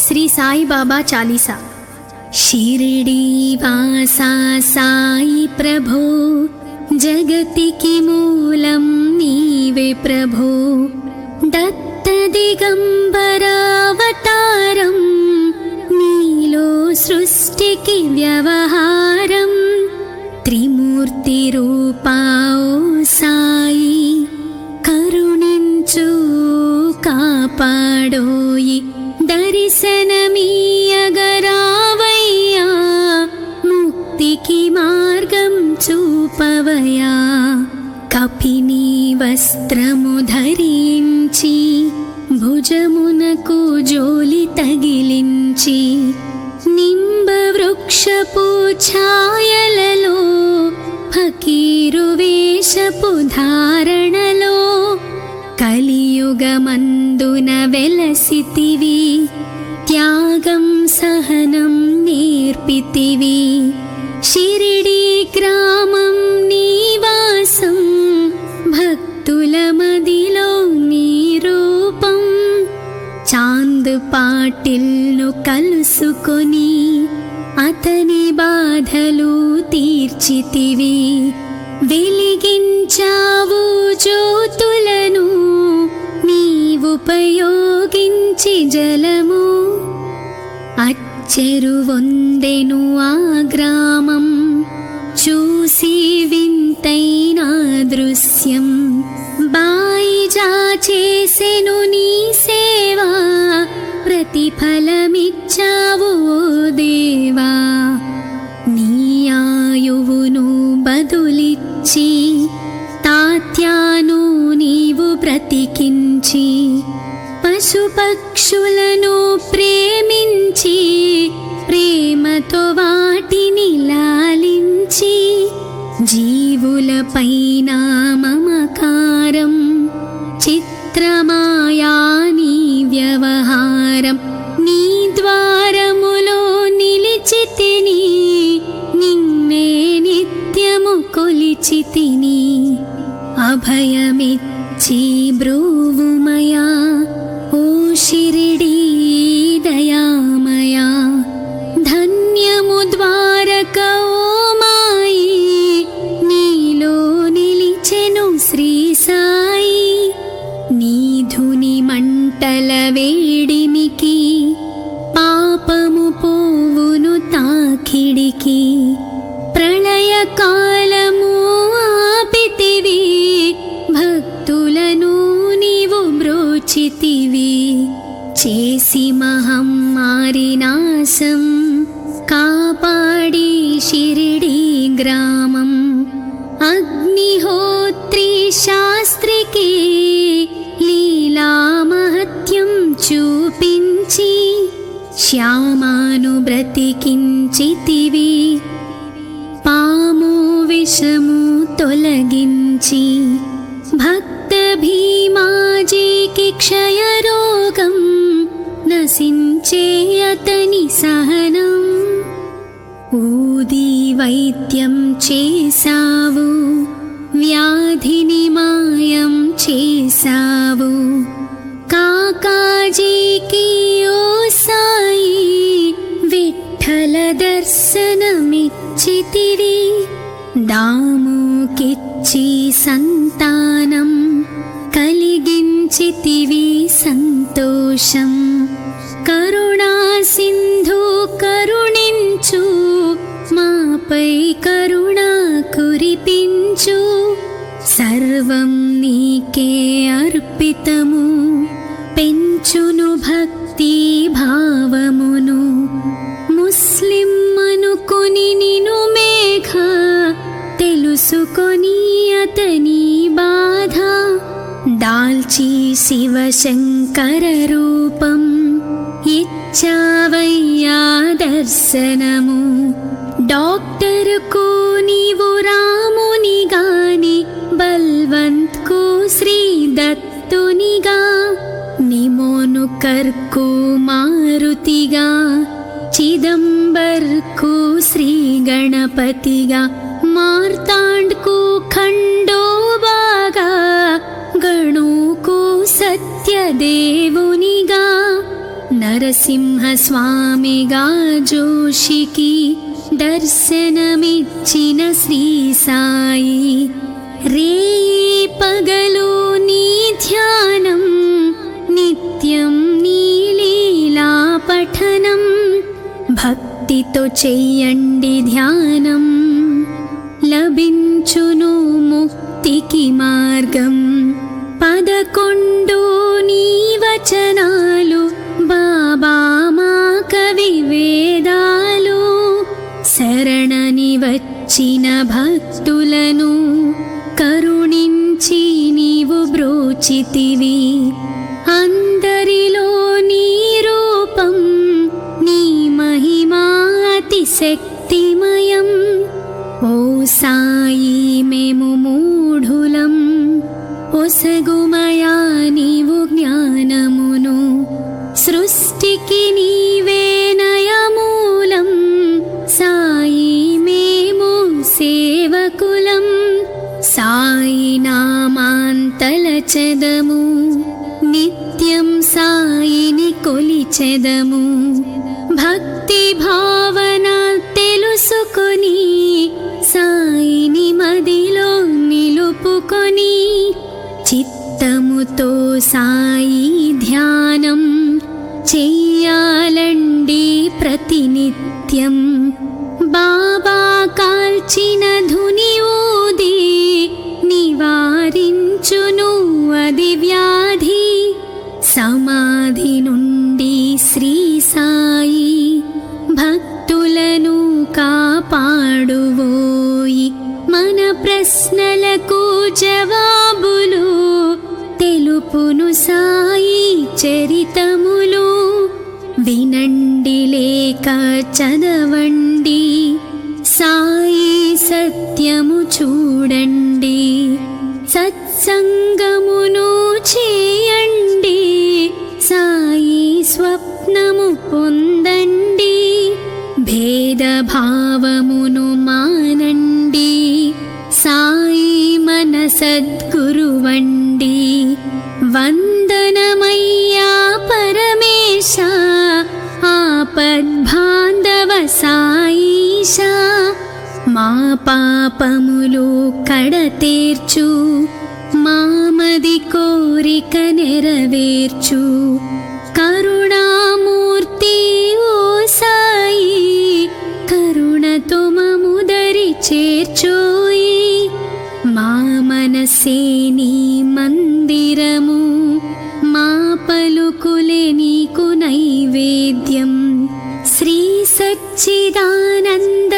శ్రీ సాయిబాబా చాలీసా. షిరిడి వాసా సాయి ప్రభో, జగతికి మూలం నీవే ప్రభో. దత్త దిగంబరావతారం, నీలో సృష్టికి వ్యవహారం. త్రిమూర్తి రూపా ఓ సాయి, కరుణించు కాపాడోయి. దర్శనమీయగరావయ్యా, ముక్తికి మార్గం చూపవయా. కపిని వస్త్రము ధరించి, భుజమునకు జోలి తగిలించి, నింబ వృక్షపు ఛాయలలో, ఫకీరు వేషపు ధారణలో, కలియుగమందున వెలసితివి. త్యాగం సహనం నేర్పితివి. షిరిడి గ్రామం నీవాసం, భక్తుల మదిలో నీ రూపం. చాంద్ పాటిల్ను కలుసుకొని, అతని బాధలు తీర్చితివి. వెలిగించావు జ్యోతులను, నీవుపయోగించి జలము. అచ్చెరువొందెను ఆ గ్రామం, చూసి వింతైన దృశ్యం. బాయిజా చేసెను నీ సేవా, ప్రతిఫలమిచ్చావు ఓ దేవా. నీ ఆయువును బదులిచ్చి, తాత్యాను నీవు బ్రతికించి, పశుపక్షులను ప్రేమించి, ప్రేమతో వాటిని లాలించి. జీవులపైన మమకారం, చిత్రమాయా నీ వ్యవహారం. నీ ద్వారములో నిలిచితిని, నిన్నే నిత్యము కొలిచితిని. అభయమిచ్చి బ్రూవుమయా, ఓ షిరిడి దయామయా. ధన్యము ద్వారక ఓ మాయి, నీలో నిలిచెను శ్రీ సాయి. నీ ధుని మంటల వేడిమికి, పాపము పోవును తాకిడికి. ప్రళయ కాలము ఆపితివి, భక్తులను నీవు బ్రోచితివి. చేసి మహమ్మారి నాశం, కాపాడి షిరిడి గ్రామం. అగ్నిహోత్రి శాస్త్రికి లీలా మహత్యం చూపించి, శ్యామాను బ్రతికించితివి. పాము విషము తొలగించి, భక్త భీమాజీకి క్షయరోగం, నశించే అతని సహనం. ఊది వైద్యం చేసావు, వ్యాధిని మాయం చేసావు. కాకాజీకి ఓ సాయి, విఠ్ఠల దర్శనమిచ్చితివి. దాముకిచ్చి సంతానం, కలిగించితివి సంతోషం. కరుణా సింధు కరుణించు, మాపై కరుణ కురిపించు. సర్వం నీకే అర్పితము, పెంచును భక్తి భావమును. ముస్లిం అనుకొని నిను మేఘ, తెలుసుకొని అతని బాధ. దాల్చి శివశంకర రూపం, ఇచ్చావయ్యా దర్శనము. డాక్టర్కు నీవు రాముని గాని, బల్వంత్కు శ్రీ దత్తునిగా. నిమోనుకర్కు మారుతిగా, చిదంబర్కు శ్రీ గణపతిగా. మార్తాండ్కు ఖండోబాగా, గణుకు సత్యదేవునిగా. నరసింహస్వామిగా జోషికి దర్శనమిచ్చిన శ్రీ సాయి, రేయి పగలు నీ ధ్యానం, నిత్యం నీ లీలా పఠనం, భక్తితో చెయ్యండి ధ్యానం, లభించును ముక్తికి మార్గం. 11 నీ వచనాలు బాబా మా కవి వేదాలు, శరణని వచ్చిన భక్తులను కరుణించి నీవు బ్రోచితివి. అందరిలో నీ రూపం, నీ మహిమా అతి శక్తిమయం. ఓ సాయి మేము మూఢులం, ఒసగుమయా నీవు జ్ఞానమును, సృష్టికి నీవే నయమూలం. సాయి మేము సేవకులం, సాయి నామాంతలచెదము, నిత్యం సాయిని కొలిచెదము. భక్తి భావన తెలుసుకొని సాయిని మదిలో నిలుపుకొని, చిత్తముతో సాయి ధ్యానం చెయ్యాలండి ప్రతినిత్యం. బాబా కాల్చిన ధుని ఊది నివారించును అది వ్యాధి. సమాధి నుండి శ్రీ సాయి భక్తులను కాపాడువోయి. మన ప్రశ్నలకు జవాబులు తెలుపును సాయి చరితములు. వినండి లేక చదవండి, సాయి సత్యము చూడండి. సత్సంగమును చేయండి, సాయి స్వప్నము పొందండి. భేదభావమును మానండి, సాయి మన సద్గురువండి. వందనమయ్యా పరమేశ, ఆపద్బాంధవ సాయిష. మా పాపములు కడతేర్చు, మామది కోరిక నెరవేర్చు. కరుణామూర్తి ఓ సాయి, కరుణతో మముదరి చేర్చోయి. మా మనసే నీ మందిరము, మా పలుకులే నీకు నైవేద్యం. శ్రీ సచ్చిదానంద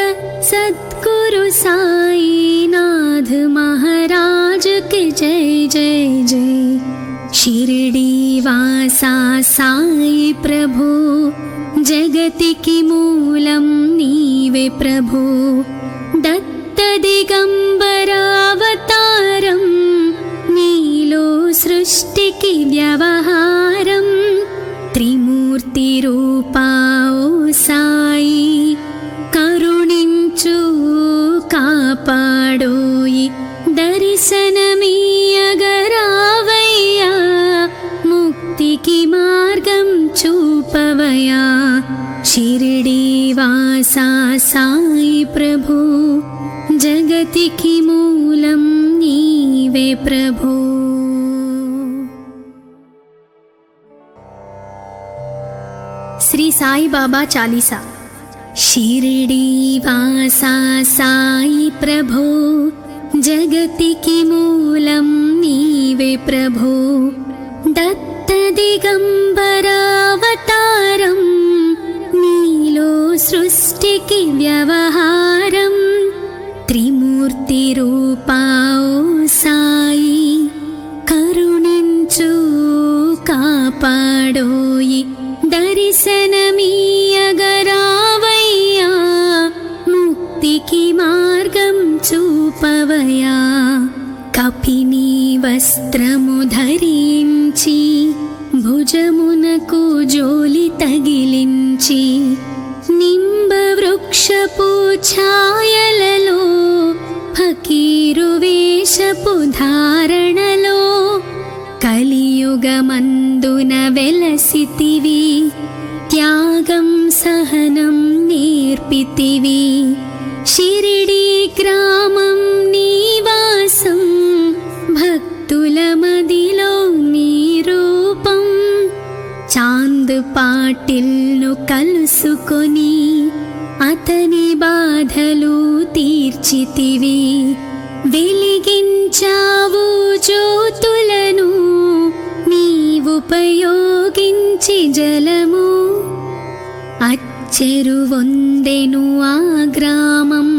సద్గురు సాయినాథ్ మహారాజ్ కి జై జై జై. షిరిడి వాసా సాయి ప్రభు, జగతికి మూలం నీవే ప్రభు. దత్త దిగంబరావతారం, నీలో సృష్టికి వ్యవహారం. త్రిమూర్తి రూపా ఓ సాయి, కరుణించు కాపాడోయి. దర్శనమీయగరావయ్యా, ముక్తికి మార్గం చూపవయా. షిరిడి వాసా సాయి ప్రభు, జగతికి మూలం నీవే ప్రభు. శ్రీ సాయి బాబా చాలీసా. షిరిడి వాసా సాయి ప్రభు, జగతికి మూలం నీవే ప్రభు. దత్త దిగంబరావతారం, నీలో సృష్టికి వ్యవహారం. త్రిమూర్తి రూపా ఓ సాయి, కరుణించు కాపాడోయి. దర్శనమీయగరావయ్యా, ముక్తికి మార్గం చూపవయా. కపిని వస్త్రము ధరించి, భుజమునకు జోలి తగిలించి, నింబ వృక్షపు ఛాయలలో, ఫకీరు వేషపు ధారణలో, కలియుగమందున వెలసితివి, త్యాగం సహనం నేర్పితివి. షిరిడీ గ్రామం నివాసం, భక్తుల మదిలో నీ రూపం. చాంద్ పాటిల్ను కలుసుకొని అతని బాధలు తీర్చితివి. వెలిగించావు జ్యోతులను నీవుపయోగించి జలము. అచ్చెరువొందెను ఆ గ్రామం,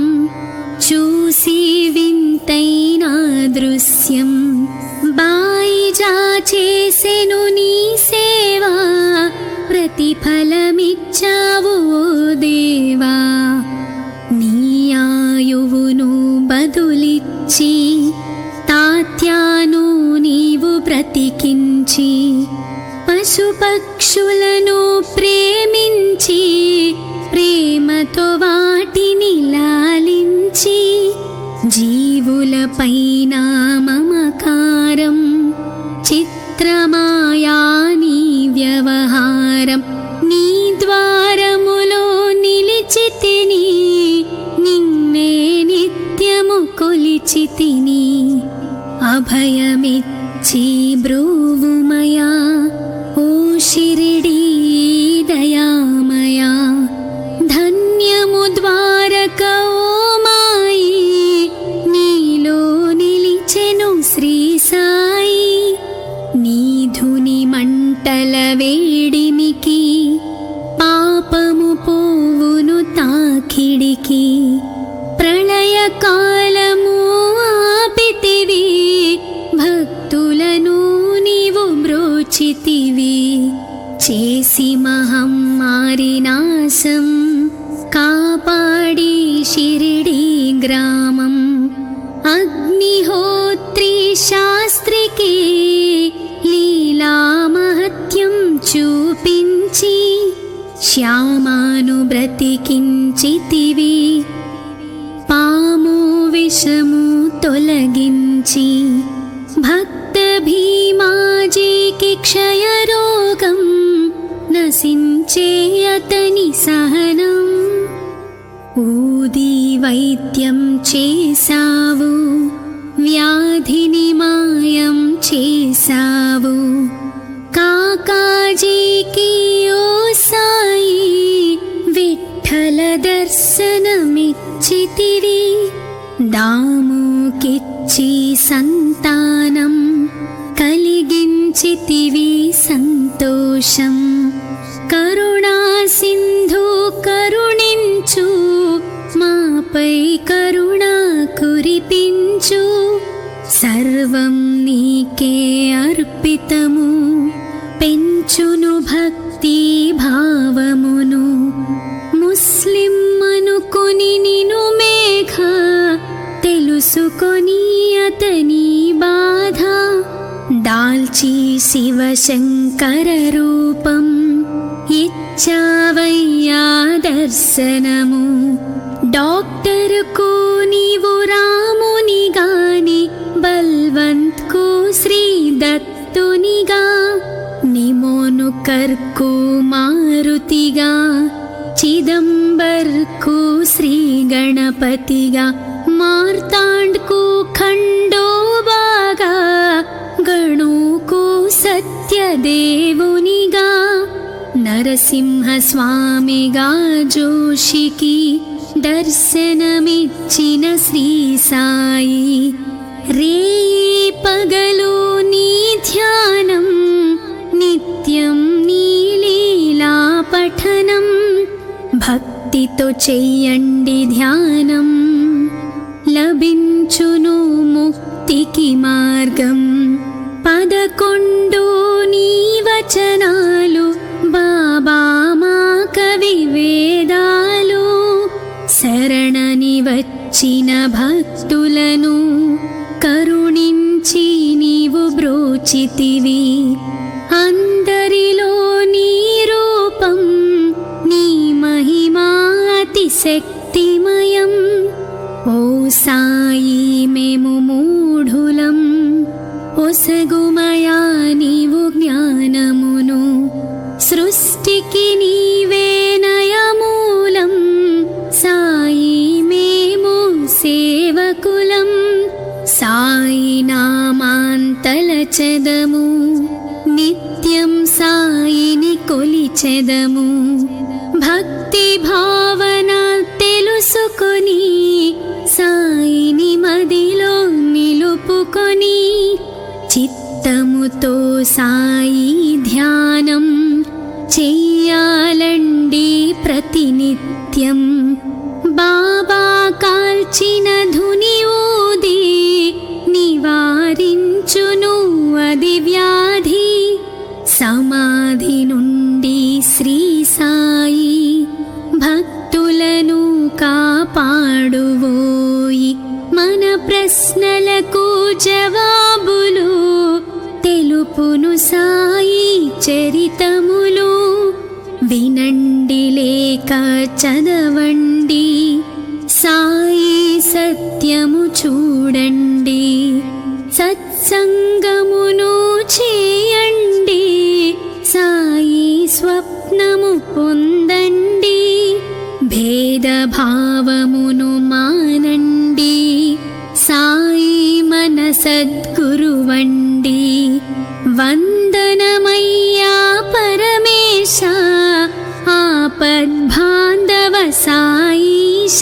చూసి వింతైన దృశ్యం. బాయిజా చేసెను నీ సేవా, ప్రతిఫలమిచ్చావు ఓ దేవా. నీ ఆయువును బదులిచ్చి తాత్యాను నీవు బ్రతికించి, పశుపక్షులను ప్రేమించి ప్రేమతో వాటిని లాలించి, జీవులపైన మమకారం చిత్రమాయా నీ వ్యవహారం. నీ ద్వారములో నిలిచితిని, నిన్నే నిత్యము కొలిచితిని. అభయమిచ్చి బ్రూవుమయా ఓ షిరిడీ దయామయా. ధన్యము ద్వారక ఓ మాయి, నీలో నిలిచెను శ్రీ సాయి. నీ ధుని మంటల వేడిమికి, పాపము పోవును తాకిడికి. ప్రళయ కాలము ఆపితివి, భక్తులను నీవు బ్రోచితివి. చేసి మహమ్మారి నాశం, కాపాడి షిరిడీ గ్రామం. అగ్నిహోత్రి శాస్త్రికి లీలా మహత్యం చూపించి, శ్యామాను బ్రతికించితివి. పాము విషము తొలగించి, భక్త భీమాజీకి క్షయరోగం నశించే అతని సహనం. ఊది వైద్యం చేసావు, వ్యాధిని మాయం చేసావు. కాకాజీకి ఓ సాయి విఠ్ఠల దర్శనమిచ్చితివి. దాముకిచ్చి సంతానం కలిగించితివి సంతోషం. కరుణా సింధు కరుణించు, మాపై కరుణ కురిపించు. సర్వం నీకే అర్పితము, పెంచును భక్తి భావమును. ముస్లిం అనుకొని నిను మేఘ, తెలుసుకొని అతని బాధ. దాల్చి శివశంకర రూపం, ఇచ్చావయ్యా దర్శనము. డాక్టర్కు నీవు రాముని గాని, బల్వంత్ కు శ్రీ దత్తునిగా. నిమోను కర్కు మారుతిగా, చిదంబర్కు శ్రీ గణపతిగా. మార్తాండ్కు ఖండోబాగా, గణుకు సత్యదేవునిగా. నరసింహ స్వామిగా జోషికి దర్శనమిచ్చిన శ్రీ సాయి. రేయి పగలు నీ ధ్యానం, నిత్యం నీ లీలా పఠనం. భక్తితో చెయ్యండి ధ్యానం, లభించును ముక్తికి మార్గం. 11 నీ వచనాలు, బాబా మా కవి వేదాలు. శరణని వచ్చిన భక్తులను కరుణించి నీవు బ్రోచితివి. అందరిలో నీ రూపం, నీ మహిమా అతిశక్తిమయం. ఓ సాయి మేము మూఢులం, ఒసగుమయా నీవు జ్ఞానమును. నిత్యం సాయిని కొలిచెదము. భక్తి భావన తెలుసుకొని సాయిని మదిలో నిలుపుకొని చిత్తముతో సాయి ధ్యానం చెయ్యాలండి ప్రతినిత్యం. బాబా కాల్చిన ధుని ఊది నివారించును అది వ్యాధి. సమాధి నుండి శ్రీ సాయి భక్తులను కాపాడువోయి. మన ప్రశ్నలకు జవాబులు తెలుపును సాయి చరితములు. వినండి లేక చదవండి, సాయి సత్యము చూడండి. సత్సంగమును చేయండి, సాయి స్వప్నము పొందండి. భేదభావమును మానండి, సాయి మన సద్గురువండి. వందనమయ్యా పరమేశ, ఆపద్బాంధవ సాయిష.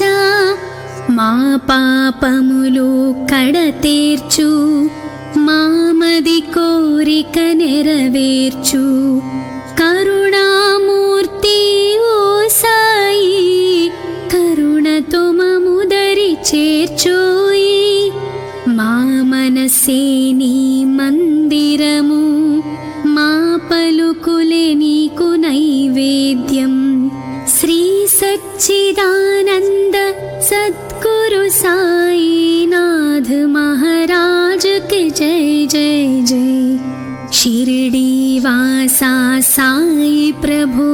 మా పాపములు కడతేర్చు, మామది కోరిక నెరవేర్చు. కరుణామూర్తి ఓ సాయి, కరుణతో మముదరి చేర్చోయి. మా మనసే నీ మందిరము, మా పలుకులే నీకు నైవేద్యం. శ్రీ సచ్చిదానంద సద్గురు సాయినాథ్ మహారాజ్ కి జై జై జై. షిరిడి వాసా సాయి ప్రభు,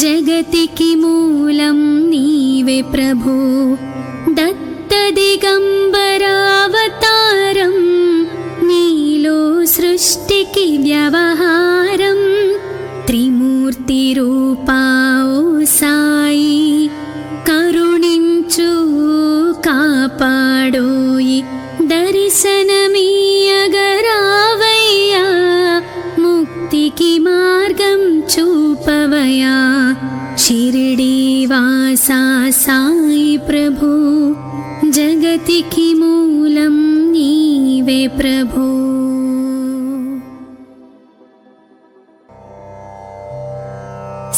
జగతికి మూలం నీవే ప్రభు. దత్త దిగంబరావతారం, నీలో సృష్టికి వ్యవహారం. త్రిమూర్తి రూపా ఓ సాయి, కరుణించు కాపాడోయి. దర్శనమీయగరావయ్యా, ముక్తికి మార్గం చూపవయా. షిరిడి వాసా సాయి ప్రభు, జగతికి మూలం నీవే ప్రభు.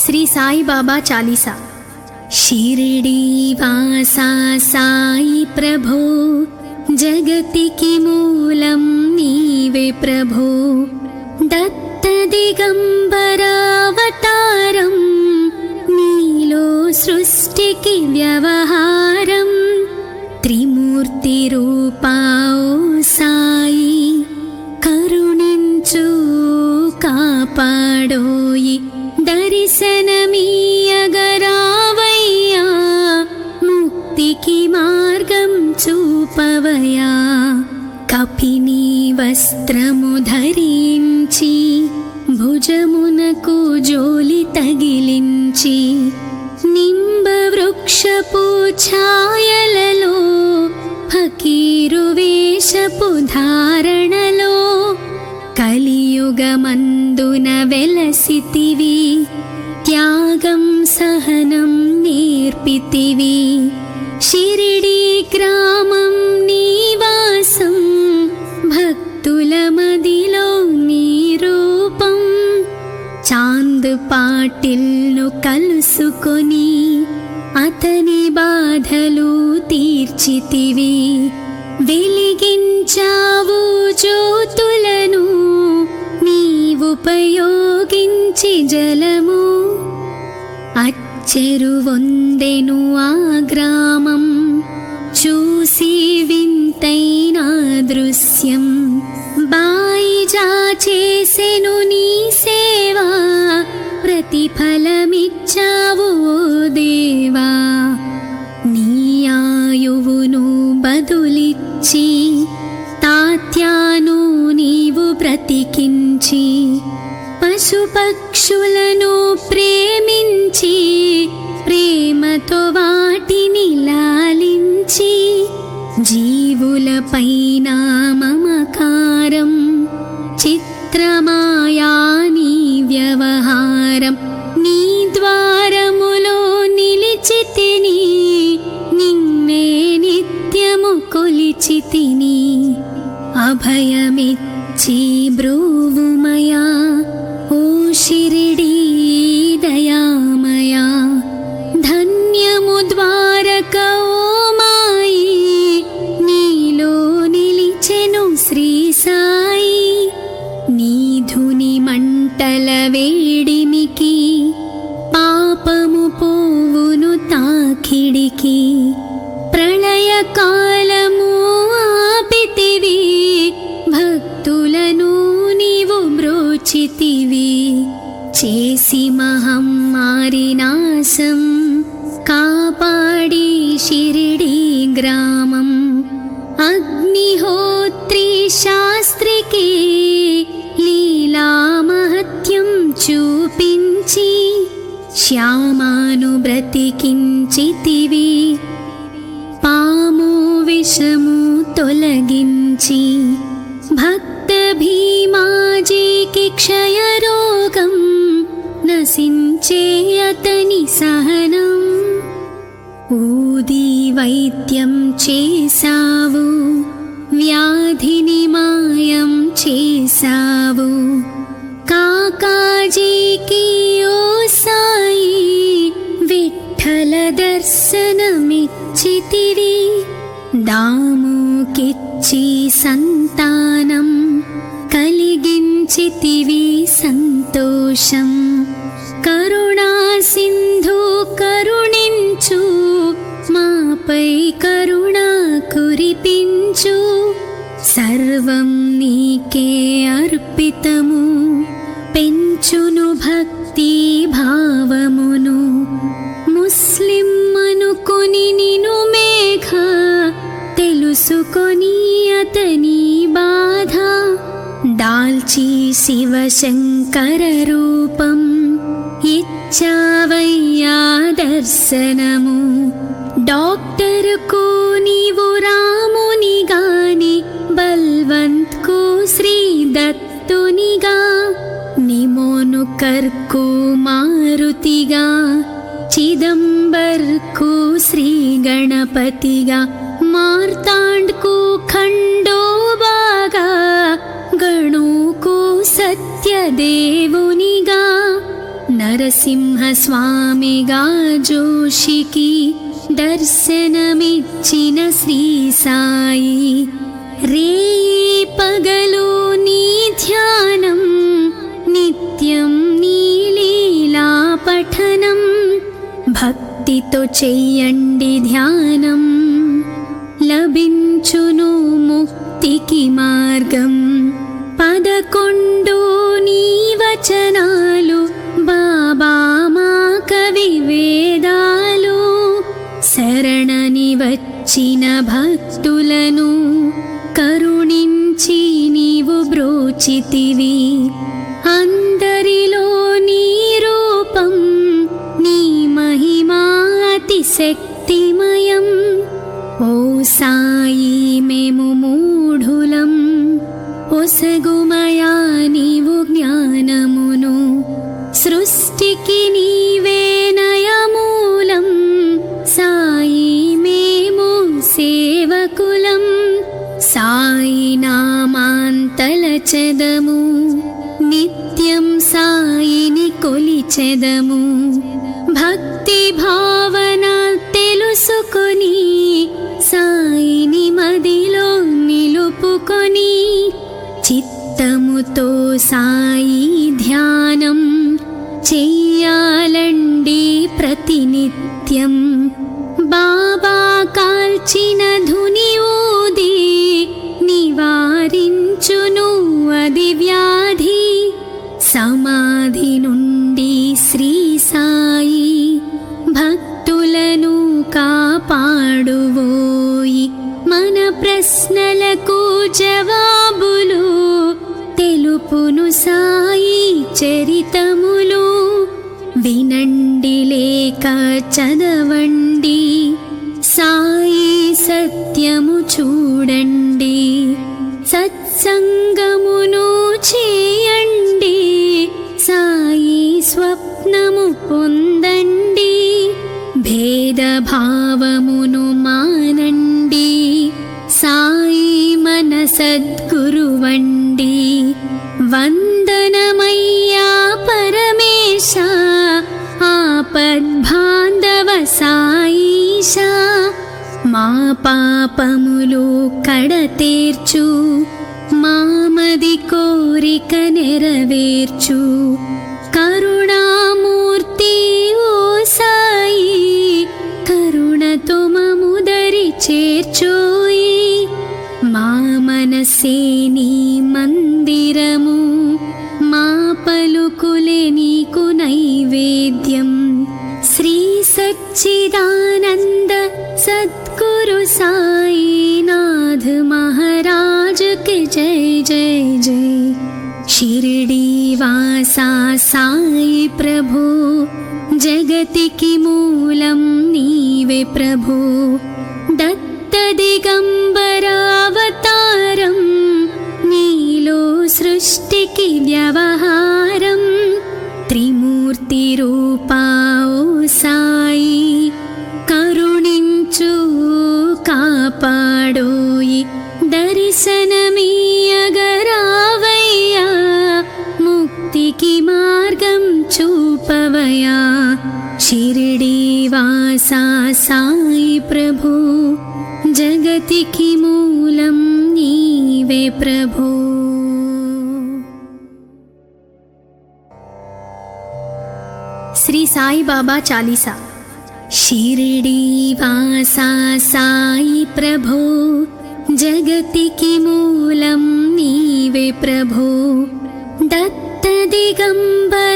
శ్రీ సాయి బాబా చాలీసా. షిరిడి వాసా సాయి ప్రభు, జగతికి మూలం నీవే ప్రభు. దత్త దిగంబరావతారం, నీలో సృష్టికి వ్యవహారం. త్రిమూర్తి రూపా ఓ సాయి, కరుణించు కాపాడోయి. దర్శనమీయగరావయ్యా, ముక్తికి మార్గం చూపవయా. కపిని వస్త్రము ధరించి, భుజమునకు జోలి తగిలించి, నింబ వృక్షపు ఛాయలలో, ఫకీరు వేషపు ధారణలో, కలియుగమందున వెలసితివి. త్యాగం సహనం నేర్పితివి. షిరిడి గ్రామం నీవాసం, భక్తుల మదిలో నీ రూపం. చాంద్ పాటిల్ను కలుసుకొని, అతని బాధలు తీర్చితివి. వెలిగించావు జ్యోతులను, నీవుపయోగించి జలము. అచ్చెరువొందెను ఆ గ్రామం, చూసి వింతైన దృశ్యం. బాయిజా చేసెను నీ సేవా, ప్రతిఫలమిచ్చావు ఓ దేవా. నీ ఆయువును బదులిచ్చి, తాత్యాను నీవు బ్రతికించి. పశుపక్షులను ప్రేమించి, ప్రేమతో వాటిని లాలించి. జీవులపైన మమకారం, చిత్రమాయా వేడిమికి పాపము పోవును తాకిడికి ప్రళయకాలము ఆపితివి భక్తులను నీవు బ్రోచితివి చేసి మహమ్మారి నాశం కాపాడి షిరిడి గ్రామం అగ్నిహోత్రి శాస్త్రికి లీలా మహత్యం చూపించి శ్యామాను బ్రతికించితివి పాము విషము తొలగించి భక్త భీమాజీకి క్షయరోగం నశించే అతని సహనం ఊది వైద్యం చేసావు వ్యాధిని మాయం చేసావు కాకాజీకి ఓ సాయి విఠ్ఠల దర్శనమిచ్చితివి దాముకిచ్చి సంతానం కలిగించితివి సంతోషం కరుణా సింధు కరుణించు మాపై కరుణ కురిపించు సర్వం నీకే అర్పితము పెంచును భక్తి భావమును ముస్లిం అనుకొని నిను మేఘ తెలుసుకొని అతని బాధ దాల్చి శివశంకర రూపం ఇచ్చావయ్యా దర్శనము డాక్టర్కు నీవు రామునిగాని బల్వంత్కు శ్రీ దత్తునిగా నిమోను కర్కు మారుతిగా చిదంబర్కు శ్రీ గణపతిగా మార్తాండ్కు ఖండోబాగా గణుకు సత్యదేవునిగా నరసింహస్వామిగా జోషికి దర్శనమిచ్చిన శ్రీ సాయి రేయి పగలు నీ ధ్యానం నిత్యం నీ లీలా పఠనం భక్తితో చెయ్యండి ధ్యానం లభించును ముక్తికి మార్గం 11 నీ వచనాలు బాబా మా కవి వేదాలు శరణని వచ్చిన భక్తులను కరుణించి నీవు బ్రోచితివి అందరిలో నీ రూపం నీ మహిమా అతిశక్తిమయం ఓ సాయి మేము మూఢులం ఒసగుమయా నీవు జ్ఞానమును సృష్టికి నీవే నయమూలం సాయి మేము సేవకులం సాయి నామాంతలచెదము నిత్యం సాయిని కొలిచెదము భక్తి భావన తెలుసుకొని సాయిని మదిలో నిలుపుకొని చిత్తముతో సాయి ధ్యానం చెయ్యాలండి ప్రతినిత్యం బాబా కాల్చిన ధుని ఊది నివారించును అది వ్యాధి సమాధి నుండి శ్రీ సాయి భక్తులను కాపాడువోయి మన ప్రశ్నలకు జవాబులు తెలుపును సాయి చరితములు వినండి లేక చదవండి సాయి సత్యము చూడండి సత్సంగమును చేయండి సాయి స్వప్నము పొందండి భేదభావమును మానండి సాయి మన సద్గురువండి వందనమయ్యా పరమేశ ఆపద్బాంధవ సాయిష మా పాపములు కడతేర్చు మామది కోరిక నెరవేర్చు షిరిడీవాసా సాయి ప్రభో, జగతికి మూలం నీవే ప్రభో. దత్త దిగంబరావతారం, నీలో సృష్టికి వ్యవహారం. త్రిమూర్తి రూపా ఓ సాయి, కరుణించు కాపాడోయి. దర్శనమీయగరావయ్యా, ముక్తికి మార్గం చూపవయా. షిరిడీవాసా సాయి ప్రభో, జగతికి మూలం నీవే ప్రభో. శ్రీ సాయిబాబా చాలీసా. షిరిడీవాసా సాయి ప్రభో, జగతికి మూలం నీవే ప్రభో. దత్త దిగంబరావతారం,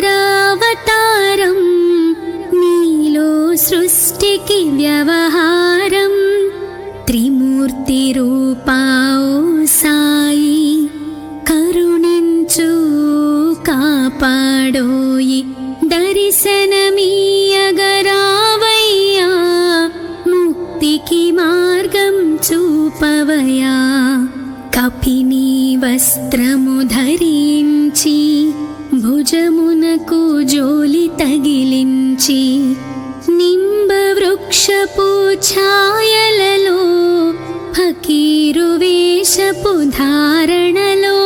నీలో సృష్టికి వ్యవహారం. త్రిమూర్తి రూపా ఓ సాయి, కరుణించు కాపాడోయి. దర్శనమీయగరావయ్యా, ముక్తికి మార్గం చూపవయా. కపిని వస్త్రము ధరించి, భుజమునకు జోలి తగిలించి, నింబ వృక్షపు ఛాయలలో, ఫకీరు వేషపు ధారణలో,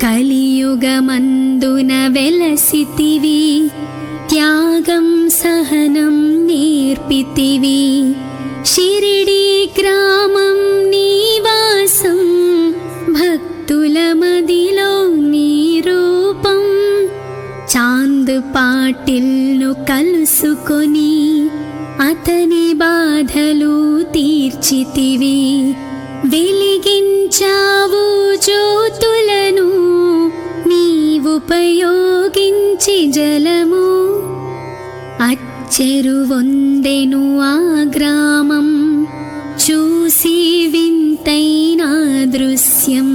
కలియుగమందున వెలసితివి. త్యాగం సహనం నేర్పితివి. షిరిడీ గ్రామం నీవాసం, భక్తుల మదిలో నీ రూపం. చాంద్ పాటిల్ను కలుసుకొని, అతని బాధలు తీర్చితివి. వెలిగించావు జ్యోతులను, నీవుపయోగించి జలము. అచ్చెరువొందెను ఆ గ్రామం, చూసి వింతైన దృశ్యం.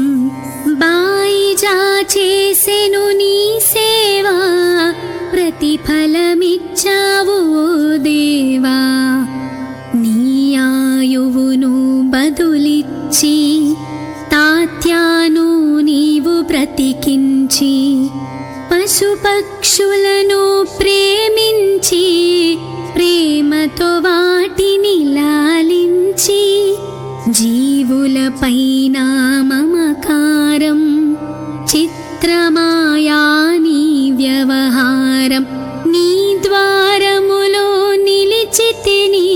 బాయిజా చేసెను నీ సేవా, ప్రతిఫలమిచ్చావు ఓ దేవా. నీ ఆయువును బదులిచ్చి, తాత్యాను నీవు బ్రతికించి, పశుపక్షులను ప్రేమించి, ప్రేమతో వాటిని లాలించి. జీవులపైన మమకారం, చిత్రమాయా నీ వ్యవహారం. నీ ద్వారములో నిలిచితిని,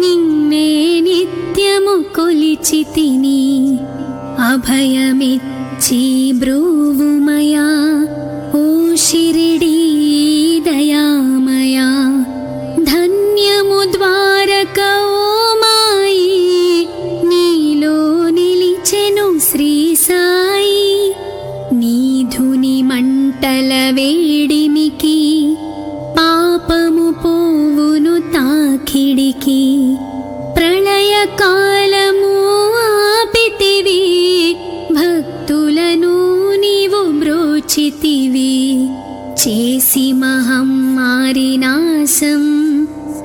నిన్నే నిత్యము కొలిచితిని. అభయమిచ్చి బ్రూవుమయా, ఓ షిరిడీ దయామయా. ధన్యము ద్వారక ఓ మాయి, నీలో నిలిచెను శ్రీ సాయి. నీ ధుని మంటల వేడిమికి, పాపము పోవును తాకిడికి. ప్రళయ కాలము ఆపితివి, భక్తులను నీవు బ్రోచితివి. చేసి మహమ్మారి నాశం,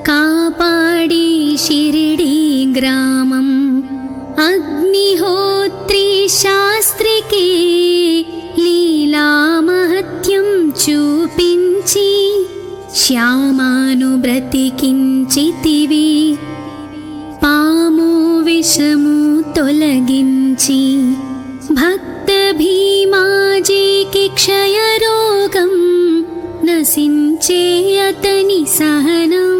కాపాడి షిరిడీ గ్రామం. అగ్నిహోత్రి శాస్త్రికి, లీలా మహత్యం చూపించి. శ్యామాను బ్రతికించితివి, పాము విషము తొలగించి. భక్త భీమాజీకి క్షయరోగం, నశించే అతని సహనం.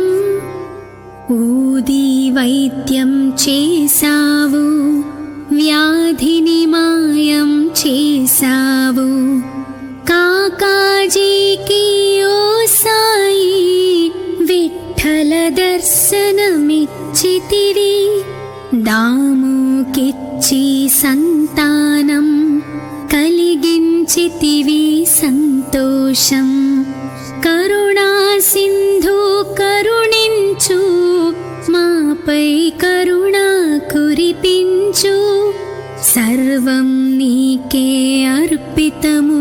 ఊది వైద్యం చేసావు, వ్యాధిని మాయం చేసావు. కాకాజీకి ఓ సాయి, విఠ్ఠల దర్శనమిచ్చితివి. దాముకిచ్చి సంతానం, కలిగించితివి సంతోషం. కరుణా సింధు కరుణించు, మాపై కరుణ కురిపించు. సర్వం నీకే అర్పితం, జీవితము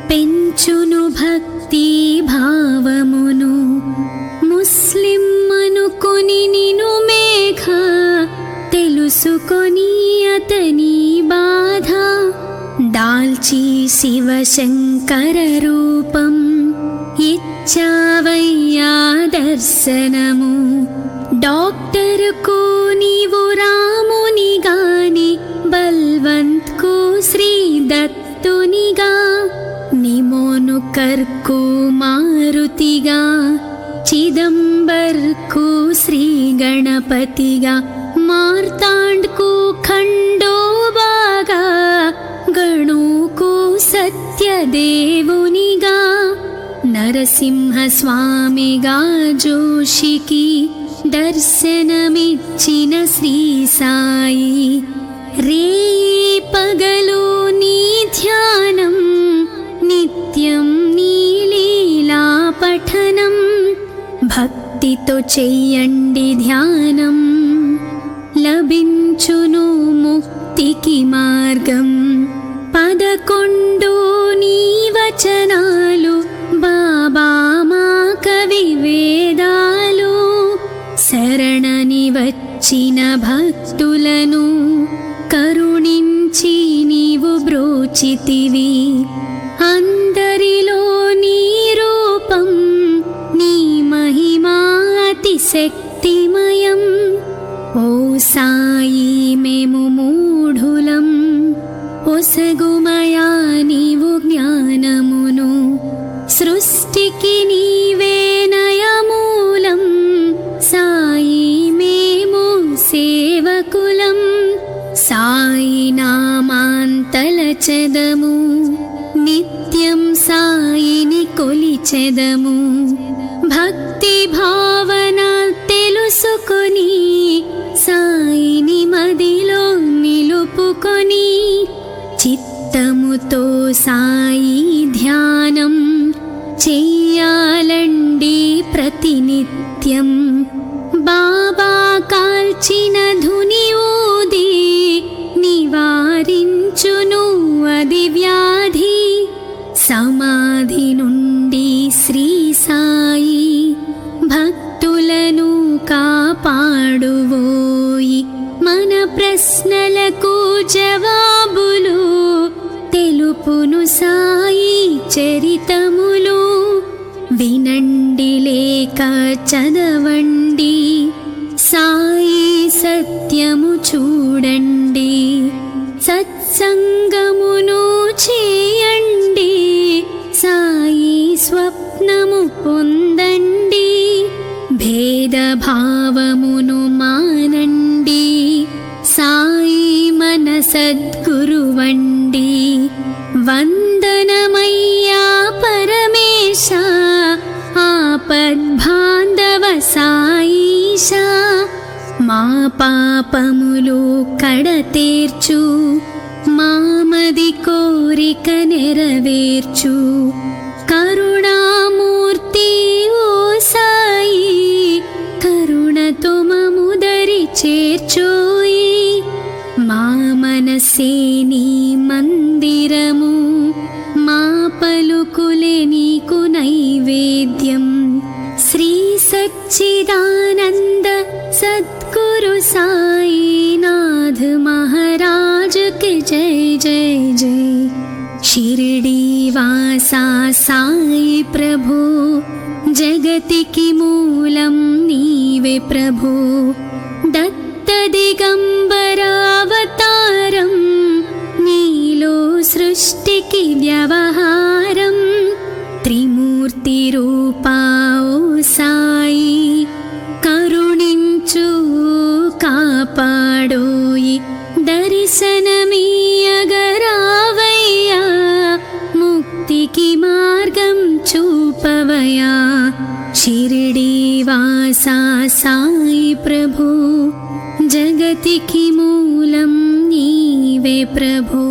పెంచును భక్తి భావమును. ముస్లిం అనుకొని నిను మేఘ తెలుసుకొని అతని బాధ. దాల్చి శివశంకర రూపం ఇచ్చావయ్యా దర్శనము. డాక్టర్కు నీవు రామునిగాని బల్వంత్కు శ్రీ దత్తునిగా. నిమోను కర్కు మారుతిగా చిదంబర్కు శ్రీ గణపతిగా. మార్తాండ్కు ఖండోబాగా గణుకు సత్యదేవునిగా. నరసింహస్వామిగా జోషికి దర్శనమిచ్చిన శ్రీ సాయి. రేయి పగలు నీ ధ్యానం నిత్యం నీ లీలా పఠనం. భక్తితో చెయ్యండి ధ్యానం లభించును ముక్తికి మార్గం. 11 నీ వచనాలు బాబా మా కవి వేదాలు. శరణని వచ్చిన భక్తులను కరుణించి నీవు బ్రోచితివి. అందరిలో నీ రూపం నీ మహిమా అతి శక్తిమయం. ఓ సాయి మేము మూఢులం ఒసగుమయా నీవు జ్ఞానమును. సృష్టికి నీవే నయమూలం సాయి మేము సేవకులం. సాయి నామాంతలచెదము నిత్యం సాయిని కొలిచెదము. భక్తి భావన తెలుసుకొని సాయిని మదిలో నిలుపుకొని. చిత్తముతో సాయి ధ్యానం చెయ్యాలండి ప్రతినిత్యం. బాబా కాల్చిన ధుని ఊది నివారించును అది వ్యాధి. సమాధి నుండి శ్రీ సాయి భక్తులను కాపాడువోయి. మన ప్రశ్నలకు జవాబులు తెలుపును సాయి చరితములు. వినండి లేక చదవండి సాయి సత్యము చూడండి. సత్సంగమును చేయండి సాయి స్వప్నము పొందండి. భేదభావమును మానండి సాయి మన సద్గురువండి. వందనమయ్యా పరమేశ ఆపద్బాంధవ సాయిష. మా పాపములు కడతేర్చు మామది కోరిక నెరవేర్చు. కరుణామూర్తి ఓ సాయి కరుణతో మముదరి చేర్చోయి. మా మనసే నీ మందిరము మా పలుకులే నీకు నైవేద్యం. శ్రీ సచ్చిదానంద సద్గురు సాయినాథ్ మహారాజ్ కి జై జై జై. షిరిడి వాసా సాయి ప్రభు జగతికి మూలం నీవే ప్రభు. దత్త దిగంబర అవతారం నీలో సృష్టికి వ్యవహారం. త్రిమూర్తి రూపా ఓ సాయి కరుణించు కాపాడోయి. దర్శనమీయగరావయ్యా ముక్తికి మార్గం చూపవయా. షిరిడి వాసా సాయి ప్రభు జగతికి మూలం నీవే ప్రభు.